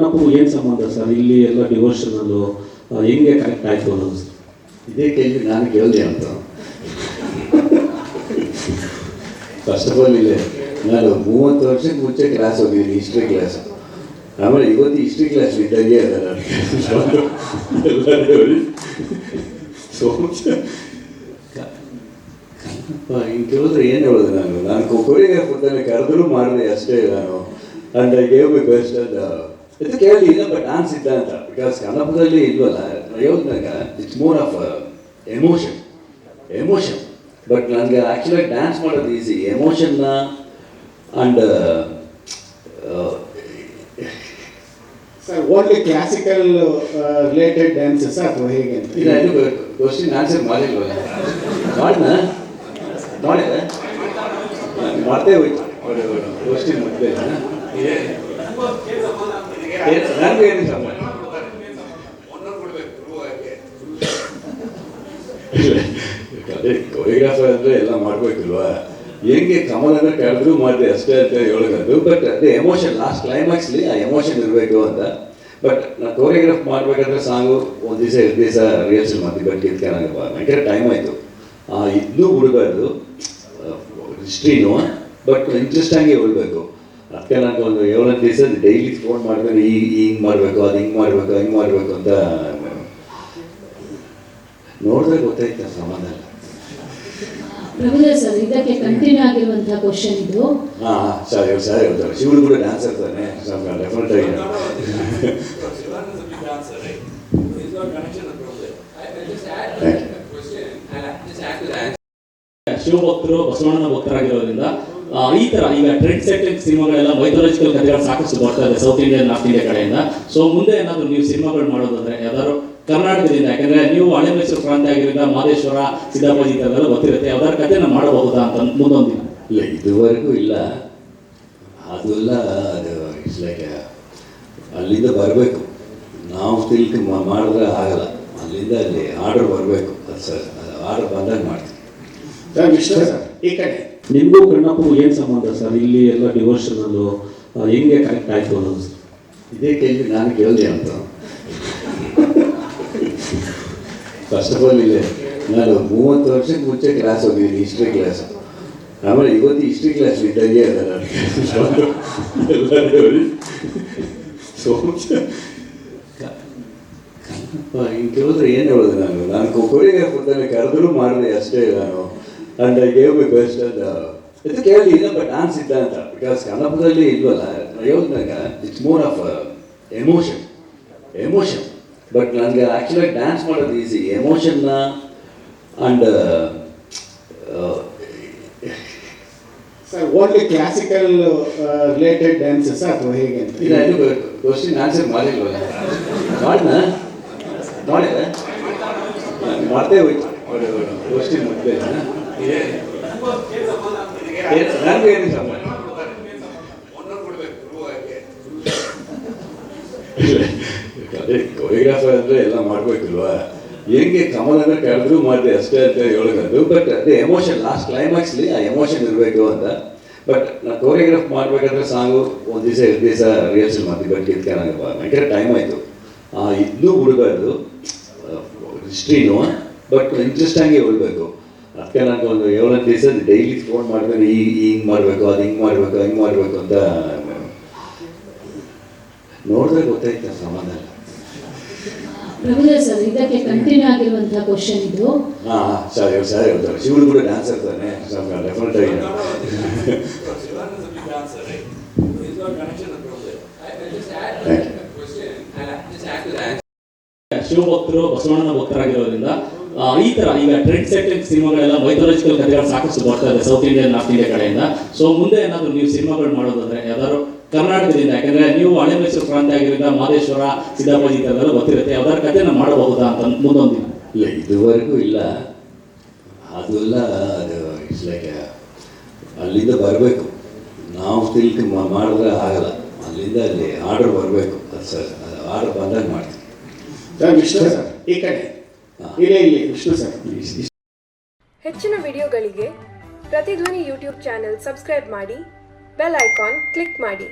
ಕಣ್ಣಪ್ಪು ಏನು ಸಂಬಂಧ ಸರ್? ಇಲ್ಲಿ ಎಲ್ಲ ಡಿವೋಷನಲ್ಲು ಹೆಂಗೆ ಕರೆಕ್ಟ್ ಆಯಿತು ಅನ್ನೋದು ಸರ್? ಇದೇ ಕೇಳಿ ನಾನು ಕೇಳಿದೆ ಅಂತ. ಫಸ್ಟ್ ಆಫ್ ಆಲ್ ಇಲ್ಲೇ ನಾನು 30 ವರ್ಷಕ್ಕೆ ಮುಂಚೆ ಕ್ಲಾಸ್ ಹೋಗಿದ್ದೀನಿ, ಹಿಸ್ಟ್ರಿ ಕ್ಲಾಸ್. ಆಮೇಲೆ ಇವತ್ತು ಹಿಸ್ಟ್ರಿ ಕ್ಲಾಸ್ ಇದ್ದಾಗೆ ಅದ ನನಗೆ. ಹಿಂಗೆ ಕೇಳಿದ್ರೆ ಏನು ಹೇಳೋದು? ನಾನು ಕೊರಿಯೋಗ್ರಾಫರ್ ಕರೆದರೂ ಮಾಡಿದೆ ಅಷ್ಟೇ ನಾನು. And I gave my best. And ಇದು ಕೇಳಿಲ್ಲ, ಬಟ್ ಡಾನ್ಸ್ ಇದ್ದ ಅಂತ. ಬಿಕಾಸ್ ಕನ್ನಡದಲ್ಲಿ ಇಲ್ವಲ್ಲ, ಹೇಳ್ದಾಗ it's more of emotion. But ನನಗೆ ಆ್ಯಕ್ಚುಲಾಗಿ ಡ್ಯಾನ್ಸ್ ಮಾಡೋದು ಈಸಿ. ಎಮೋಷನ್ನ and sir only classical related dances ಅಥವಾ ಹೇಗೆ ಅಂತ? ಇಲ್ಲ, ಇದು ಕ್ವಶನ್ ಆನ್ಸರ್ ಮಾಡಿಲ್ವಲ್ಲ. ಮಾಡಿದೆ ಮಾಡ್ತೇ ಹೋಯ್ತು ಕ್ವಶನ್ ಮತ್ತೆ. ನನಗೆ ಏನು ಸಂಬಂಧ? ಕೊರಿಯೋಗ್ರಾಫರ್ ಅಂದರೆ ಎಲ್ಲ ಮಾಡಬೇಕಲ್ವಾ? ಹೆಂಗೆ ಕಮಲ್ ಅಂದರೆ ಕರೆದ್ರೂ ಮಾಡಿದೆ ಅಷ್ಟೇ ಅಂತ ಹೇಳೋದು. ಬಟ್ ಅದೇ ಎಮೋಷನ್ ಲಾಸ್ಟ್ ಕ್ಲೈಮ್ಯಾಕ್ಸ್ಲಿ ಆ ಎಮೋಷನ್ ಇರಬೇಕು ಅಂತ. ಬಟ್ ನಾನು ಕೊರಿಯೋಗ್ರಾಫ್ ಮಾಡಬೇಕಾದ್ರೆ ಸಾಂಗು ಒಂದು ದಿವಸ 2 ದಿವಸ ರಿಹರ್ಸಲ್ ಮಾಡ್ತೀವಿ. ಬಟ್ ಇದಕ್ಕೆ ಭಯಂಕರ ಟೈಮ್ ಆಯಿತು. ಇದನ್ನೂ ಬಿಡಬಾರ್ದು ಹಿಸ್ಟ್ರಿನೂ, ಬಟ್ ಇಂಟ್ರೆಸ್ಟಾಗಿ ಹೇಳ್ಬೇಕು. ಅದಕ್ಕೆ ನನಗೆ ಒಂದು 7 ದಿವಸ ಡೈಲಿ ಫೋನ್ ಮಾಡಿದ್ರೆ ಹಿಂಗೆ ಮಾಡಬೇಕು, ಅದು ಹಿಂಗೆ ಮಾಡಬೇಕು ಅಂತ ನೋಡಿದ್ರೆ ಗೊತ್ತಾಯ್ತು ಸಂಬಂಧ. ಪ್ರಭುದೇವ್ ಸರ್, ಇದಕ್ಕೆ ಕಂಟಿನ್ಯೂ ಆಗಿರುವಂತಹ ಕ್ವಶನ್ ಇದು. ಸರಿ ಹೇಳ್ತಾರೆ. ಶಿವನು ಕೂಡ ಡ್ಯಾನ್ಸ್ ಇರ್ತಾನೆ ಡೆಫಿನೆಟ್ ಆಗಿ. ಶಿವಭಕ್ತರು ಬಸವಣ್ಣನ ಭಕ್ತರಾಗಿರೋದ್ರಿಂದ ಈ ತರ ಈಗ ಟ್ರೆಂಡ್ ಸೆಟ್ಟಿಂಗ್ ಸಿನಿಮಾಗಳೆಲ್ಲ ಮೈಥಾಲಜಿಕಲ್ ಕಥೆಗಳು ಸಾಕಷ್ಟು ಬರ್ತಾ ಇದೆ ಸೌತ್ ಇಂಡಿಯನ್, ನಾರ್ತ್ ಇಂಡಿಯಾ ಕಡೆಯಿಂದ. ಸೊ ಮುಂದೆ ಏನಾದರೂ ನೀವು ಸಿನಿಮಾಗಳು ಮಾಡೋದಾದ್ರೆ ಯಾವ್ದಾದ್ರು ಕರ್ನಾಟಕದಿಂದ, ಯಾಕಂದ್ರೆ ನೀವು ಹಳೆ ಮೈಸೂರು ಪ್ರಾಂತ್ಯ ಆಗಿರೋದ್ರಿಂದ ಮಾದೇಶ್ವರ, ಸಿದ್ದಾಪುರ ಇದೆಲ್ಲ ಗೊತ್ತಿರುತ್ತೆ, ಯಾವ್ದಾದ್ರು ಕಥೆನ ಮಾಡಬಹುದಾ ಅಂತ ಮುಂದೊಂದಿನ? ಇಲ್ಲ, ಇದುವರೆಗೂ ಇಲ್ಲ. ಅದೆಲ್ಲ ಅದು ಇಟ್ಸ್ ಲೈಕ್ ಅಲ್ಲಿಂದ ಬರಬೇಕು. ನಾವು ತಿಳ್ಕ ಮಾಡಿದ್ರೆ ಆಗಲ್ಲ. ಅಲ್ಲಿಂದ ಅಲ್ಲಿ ಆರ್ಡರ್ ಬರಬೇಕು. ಅದು ಸರ್, ಅದು ಆರ್ಡರ್ ಬಂದಾಗ ಮಾಡ್ತೀವಿ. ಸರ್ ವಿಷ್ಣು ಸರ್ ಈ ಕಡೆ. ನಿಮಗೂ ಕಣ್ಣಪ್ಪು ಏನು ಸಂಬಂಧ ಸರ್? ಇಲ್ಲಿ ಎಲ್ಲ ಡಿವೋಷನಲ್ಲು ಹೆಂಗೆ ಕರೆಕ್ಟ್ ಆಯಿತು ಅನ್ನೋದು ಸರ್? ಇದೇ ಕೇಳಿ ನಾನು ಕೇಳಿದೆ ಅಂತ. ಫಸ್ಟ್ ಆಫ್ ಆಲ್ ಇಲ್ಲೇ ನಾನು 30 ವರ್ಷಕ್ಕೆ ಮುಂಚೆ ಕ್ಲಾಸ್ ಹೋಗಿದ್ದೀನಿ, ಹಿಸ್ಟ್ರಿ ಕ್ಲಾಸ್. ಆಮೇಲೆ ಇವತ್ತು ಹಿಸ್ಟ್ರಿ ಕ್ಲಾಸ್ ಇದ್ದಾಗೆ ಅದ ನನಗೆ. ಹಿಂಗೆ ಕೇಳಿದ್ರೆ ಏನು ಹೇಳೋದು? ನಾನು ಕೊರಿಯೋಗ್ರಾಫರ್ ಕರೆದರೂ ಮಾಡಿದೆ ಅಷ್ಟೇ ನಾನು. And I gave my best. And ಇದು ಕೇಳಿಲ್ಲ, ಬಟ್ ಡಾನ್ಸ್ ಇದ್ದ ಅಂತ. ಬಿಕಾಸ್ ಕನ್ನಡದಲ್ಲಿ ಇಲ್ವಲ್ಲ, ಹೇಳ್ದಾಗ it's more of emotion. But ನನಗೆ ಆ್ಯಕ್ಚುಲಾಗಿ ಡ್ಯಾನ್ಸ್ ಮಾಡೋದು ಈಸಿ. ಎಮೋಷನ್ನ and sir only classical related dances ಅಥವಾ ಹೇಗೆ ಅಂತ? ಇಲ್ಲ, ಇದು ಕ್ವಶನ್ ಆನ್ಸರ್ ಮಾಡಿಲ್ವಲ್ಲ. ಮಾಡಿದೆ ಮಾಡ್ತೇ ಹೋಯ್ತು ಕ್ವಶನ್ ಮತ್ತೆ. ನನಗೆ ಏನು ಸಂಬಂಧ? ಅದೇ ಕೊರಿಯೋಗ್ರಾಫರ್ ಅಂದರೆ ಎಲ್ಲ ಮಾಡಬೇಕಲ್ವಾ? ಹೆಂಗೆ ಕಮಲ್ ಅಂದರೆ ಕರೆದ್ರೂ ಮಾಡಿದೆ ಅಷ್ಟೇ ಅಂತ ಹೇಳೋದು. ಬಟ್ ಅದೇ ಎಮೋಷನ್ ಲಾಸ್ಟ್ ಕ್ಲೈಮ್ಯಾಕ್ಸ್ಲಿ ಆ ಎಮೋಷನ್ ಇರಬೇಕು ಅಂತ. ಬಟ್ ನಾನು ಕೊರಿಯೋಗ್ರಾಫ್ ಮಾಡಬೇಕಾದ್ರೆ ಸಾಂಗು ಒಂದು ದಿವಸ 2 ದಿವಸ ರಿಹರ್ಸಲ್ ಮಾಡ್ತೀವಿ. ಬಟ್ ಇದಕ್ಕೆ ಭಯಂಕರ ಟೈಮ್ ಆಯಿತು. ಇದನ್ನೂ ಬಿಡಬಾರ್ದು ಹಿಸ್ಟ್ರಿನೂ, ಬಟ್ ಇಂಟ್ರೆಸ್ಟಾಗಿ ಹೇಳ್ಬೇಕು. ಅದಕ್ಕೆ ನನಗೆ ಒಂದು 7 ದಿವಸ ಡೈಲಿ ಫೋನ್ ಮಾಡಿದ್ರೆ ಹಿಂಗೆ ಮಾಡಬೇಕು, ಅದು ಹಿಂಗೆ ಮಾಡಬೇಕು ಅಂತ ನೋಡಿದ್ರೆ ಗೊತ್ತಾಯ್ತು ಸಂಬಂಧ. ಪ್ರಭುದೇವ್ ಸರ್, ಇದಕ್ಕೆ ಕಂಟಿನ್ಯೂ ಆಗಿರುವಂತಹ ಕ್ವಶನ್ ಇದು. ಸರಿ ಹೇಳ್ತಾರೆ. ಶಿವನು ಕೂಡ ಡ್ಯಾನ್ಸ್ ಇರ್ತಾನೆ ಡೆಫಿನೆಟ್ ಆಗಿ. ಶಿವಭಕ್ತರು ಬಸವಣ್ಣನ ಭಕ್ತರಾಗಿರೋದ್ರಿಂದ ಈ ತರ ಈಗ ಟ್ರೆಂಡ್ ಸೆಟ್ಟಿಂಗ್ ಸಿನಿಮಾಗಳೆಲ್ಲ ಮೈಥಾಲಜಿಕಲ್ ಕಥೆಗಳು ಸಾಕಷ್ಟು ಬರ್ತಾ ಇದೆ ಸೌತ್ ಇಂಡಿಯನ್, ನಾರ್ತ್ ಇಂಡಿಯಾ ಕಡೆಯಿಂದ. ಸೊ ಮುಂದೆ ಏನಾದರೂ ನೀವು ಸಿನಿಮಾಗಳು ಮಾಡೋದಾದ್ರೆ ಯಾವ್ದಾದ್ರು ಕರ್ನಾಟಕದಿಂದ, ಯಾಕಂದ್ರೆ ನೀವು ಹಳೆ ಮೈಸೂರು ಪ್ರಾಂತ್ಯ ಆಗಿರೋದ್ರಿಂದ ಮಾದೇಶ್ವರ, ಸಿದ್ದಾಪುರ ಇದೆಲ್ಲ ಗೊತ್ತಿರುತ್ತೆ, ಯಾವ್ದಾದ್ರು ಕಥೆನ ಮಾಡಬಹುದಾ ಅಂತ ಮುಂದೊಂದಿನ? ಇಲ್ಲ, ಇದುವರೆಗೂ ಇಲ್ಲ. ಅದೆಲ್ಲ ಅದು ಇಟ್ಸ್ ಲೈಕ್ ಅಲ್ಲಿಂದ ಬರಬೇಕು. ನಾವು ತಿಳ್ಕ ಮಾಡಿದ್ರೆ ಆಗಲ್ಲ. ಅಲ್ಲಿಂದ ಅಲ್ಲಿ ಆರ್ಡರ್ ಬರಬೇಕು. ಅದು ಸರ್, ಅದು ಆರ್ಡರ್ ಬಂದಾಗ ಮಾಡ್ತೀವಿ. ಸರ್ ವಿಷ್ಣು ಸರ್ ಈ ಕಡೆ. ಇಲ್ಲಿ ವಿಷ್ಣು ಸರ್. ಹೆಚ್ಚಿನ ವಿಡಿಯೋಗಳಿಗೆ ಪ್ರತಿಧ್ವನಿ ಯೂಟ್ಯೂಬ್ ಚಾನೆಲ್ ಸಬ್ಸ್ಕ್ರೈಬ್ ಮಾಡಿ, ಬೆಲ್ ಐಕಾನ್ ಕ್ಲಿಕ್ ಮಾಡಿ.